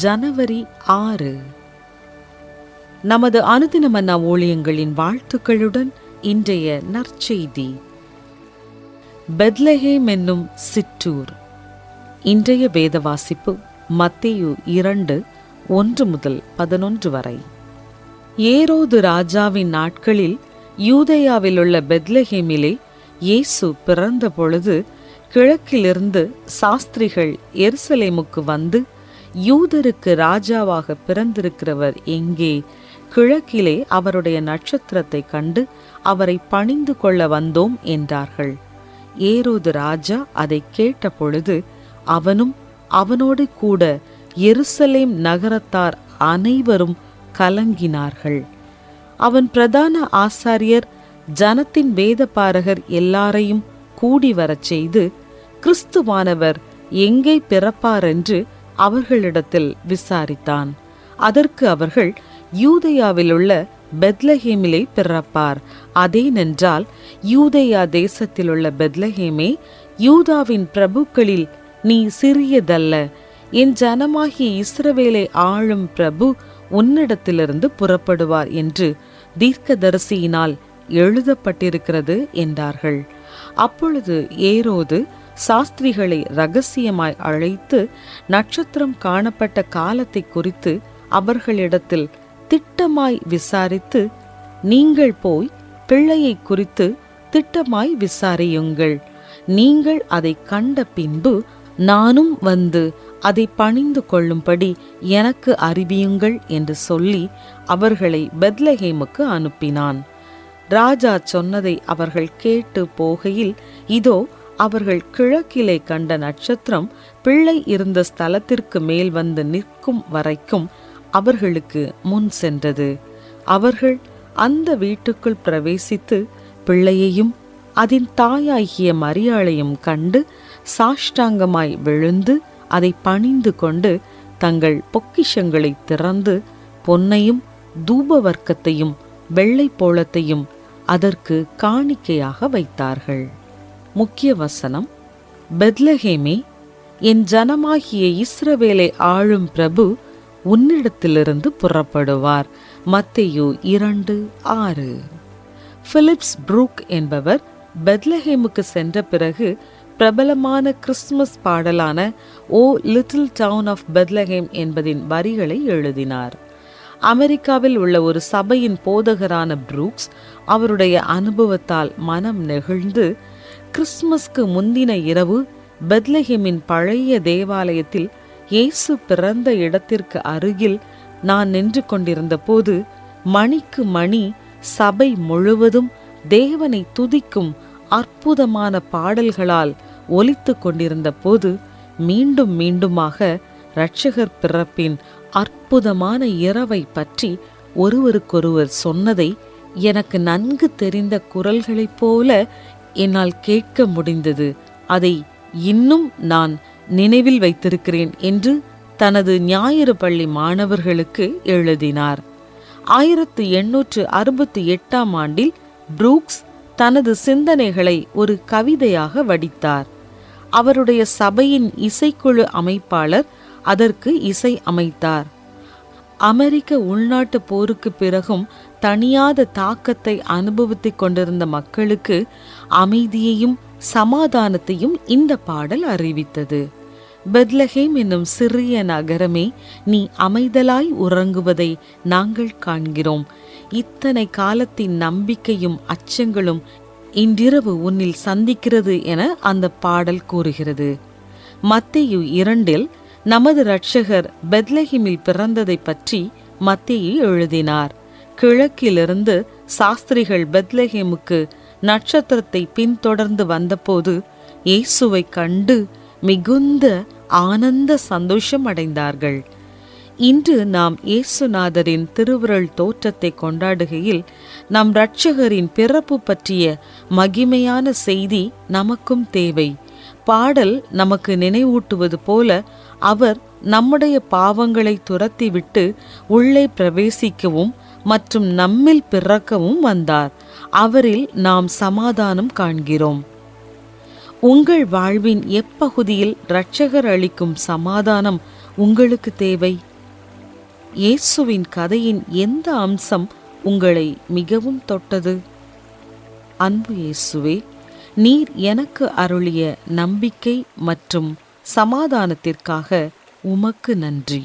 ஜனவரி 6. நமது அனுதின மன்னா ஊழியங்களின் வாழ்த்துக்களுடன் இன்றைய நற்செய்தி. பெத்லஹேம் என்னும் சிற்றூர். இன்றைய வேத வாசிப்பு மத்தேயு 2:1-11 வரை. ஏரோது ராஜாவின் நாட்களில் யூதேயாவிலுள்ள பெத்லஹேமிலே இயேசு பிறந்த பொழுது கிழக்கிலிருந்து சாஸ்திரிகள் எருசலேமுக்கு வந்து, யூதருக்கு ராஜாவாக பிறந்திருக்கிறவர் எங்கே? கிழக்கிலே அவருடைய நட்சத்திரத்தை கண்டு அவரை பணிந்து கொள்ள வந்தோம் என்றார்கள். ஏரோது ராஜா அதை கேட்ட பொழுது அவனும் அவனோடு கூட எருசலேம் நகரத்தார் அனைவரும் கலங்கினார்கள். அவன் பிரதான ஆசாரியர் ஜனத்தின் வேதபாரகர் எல்லாரையும் கூடி வரச் செய்து, கிறிஸ்துவானவர் எங்கே பிறப்பார் என்று அவர்களிடத்தில் விசாரித்தான். அதற்கு அவர்கள், யூதேயாவிலுள்ள பெத்லஹேமிலே பிறப்பார். அதேனென்றால், யூதேயா தேசத்திலுள்ள பெத்லஹேமே, யூதாவின் பிரபுக்களில் நீ சிறியதல்ல. என் ஜனமாகிய இஸ்ரவேலை ஆளும் பிரபு உன்னிடத்திலிருந்து புறப்படுவார் என்று தீர்க்கதரிசியினால் எழுதப்பட்டிருக்கிறது என்றார்கள். அப்பொழுது ஏரோது சாஸ்திரிகளை இரகசியமாய் அழைத்து நட்சத்திரம் காணப்பட்ட காலத்தை குறித்து அவர்களிடத்தில் திட்டமாய் விசாரித்து, நீங்கள் போய் பிள்ளையை குறித்து திட்டமாய் விசாரியுங்கள். நீங்கள் அதை கண்ட பின்பு நானும் வந்து அதை பணிந்து கொள்ளும்படி எனக்கு அறிவியுங்கள் என்று சொல்லி அவர்களை பெத்லஹேமுக்கு அனுப்பினான். ராஜா சொன்னதை அவர்கள் கேட்டு போகையில், இதோ அவர்கள் கிழக்கிலே கண்ட நட்சத்திரம் பிள்ளை இருந்த ஸ்தலத்திற்கு மேல் வந்து நிற்கும் வரைக்கும் அவர்களுக்கு முன் சென்றது. அவர்கள் அந்த வீட்டுக்குள் பிரவேசித்து பிள்ளையையும் அதன் தாயாகிய மரியாளையும் கண்டு சாஷ்டாங்கமாய் விழுந்து அதை பணிந்து கொண்டு தங்கள் பொக்கிஷங்களை திறந்து பொன்னையும் தூபவர்க்கத்தையும் வெள்ளை போளத்தையும் அதற்கு காணிக்கையாக வைத்தார்கள். முக்கிய வசனம்: பெத்லஹேமே, என் ஜனமாகிய இஸ்ரவேலை ஆளும் பிரபு உன்னிடத்திலிருந்து புறப்படுவார். மத்தேயு 2:6. பிலிப்ஸ் ப்ரூக் என்பவர் பெத்லஹேமுக்கு சென்ற பிறகு பிரபலமான கிறிஸ்துமஸ் பாடலான O little town of Bethlehem என்பதின் வரிகளை எழுதினார். அமெரிக்காவில் உள்ள ஒரு சபையின் போதகரான ப்ரூக்ஸ் அவருடைய அனுபவத்தால் மனம் நெகிழ்ந்து, கிறிஸ்துமஸ்க்கு முந்தின இரவு பெத்லஹேமின் பழைய தேவாலயத்தில் இயேசு பிறந்த இடத்திற்கு அருகில் நான் நின்று கொண்டிருந்த போது மணிக்கு மணி சபை முழுவதும் தேவனை துதிக்கும் அற்புதமான பாடல்களால் ஒலித்து கொண்டிருந்த போது மீண்டும் மீண்டுமாக இரட்சகர் பிறப்பின் அற்புதமான இரவை பற்றி ஒருவருக்கொருவர் சொன்னதை எனக்கு நன்கு தெரிந்த குரல்களைப் போல என்னால் கேட்க முடிந்தது. அதை இன்னும் நான் நினைவில் வைத்திருக்கிறேன் என்று தனது ஞாயிறு பள்ளி மாணவர்களுக்கு எழுதினார். 1868 ஆண்டில் ப்ரூக்ஸ் தனது சிந்தனைகளை ஒரு கவிதையாக வடித்தார். அவருடைய சபையின் இசைக்குழு அமைப்பாளர் அதற்கு இசை அமைத்தார். அமெரிக்க உள்நாட்டு போருக்கு பிறகும் தணியாத தாக்கத்தை அனுபவித்துக் கொண்டிருந்த மக்களுக்கு அமைதியையும் சமாதானத்தையும் இந்த பாடல் அறிவித்தது. பெத்லஹேம் என்னும் சிறிய நகரமே, நீ அமைதலாய் உறங்குவதை நாங்கள் காண்கிறோம். இத்தனை காலத்தின் நம்பிக்கையும் அச்சங்களும் இன்றிரவு உன்னில் சந்திக்கிறது என அந்த பாடல் கூறுகிறது. மத்தேயு 2 நமது இரட்சகர் பெத்லஹேமில் பிறந்ததை பற்றி மத்தேயு எழுதினார். கிழக்கிலிருந்து சாஸ்திரிகள் பெத்லஹேமுக்கு நட்சத்திரத்தை பின்தொடர்ந்து வந்தபோது இயேசுவை கண்டு மிகுந்த ஆனந்த சந்தோஷம் அடைந்தார்கள். இன்று நாம் இயேசுநாதரின் திருவிரல் தோற்றத்தை கொண்டாடுகையில் நம் இரட்சகரின் பிறப்பு பற்றிய மகிமையான செய்தி நமக்கும் தேவை. பாடல் நமக்கு நினைவூட்டுவது போல அவர் நம்முடைய பாவங்களை துரத்திவிட்டு உள்ளே பிரவேசிக்கவும் மற்றும் நம்மில் பிறக்கவும் வந்தார். அவரில் நாம் சமாதானம் காண்கிறோம். உங்கள் வாழ்வின் எப்பகுதியில் இரட்சகர் அளிக்கும் சமாதானம் உங்களுக்கு தேவை? இயேசுவின் கதையின் எந்த அம்சம் உங்களை மிகவும் தொட்டது? அன்பு இயேசுவே, நீர் எனக்கு அருளிய நம்பிக்கை மற்றும் சமாதானத்திற்காக உமக்கு நன்றி.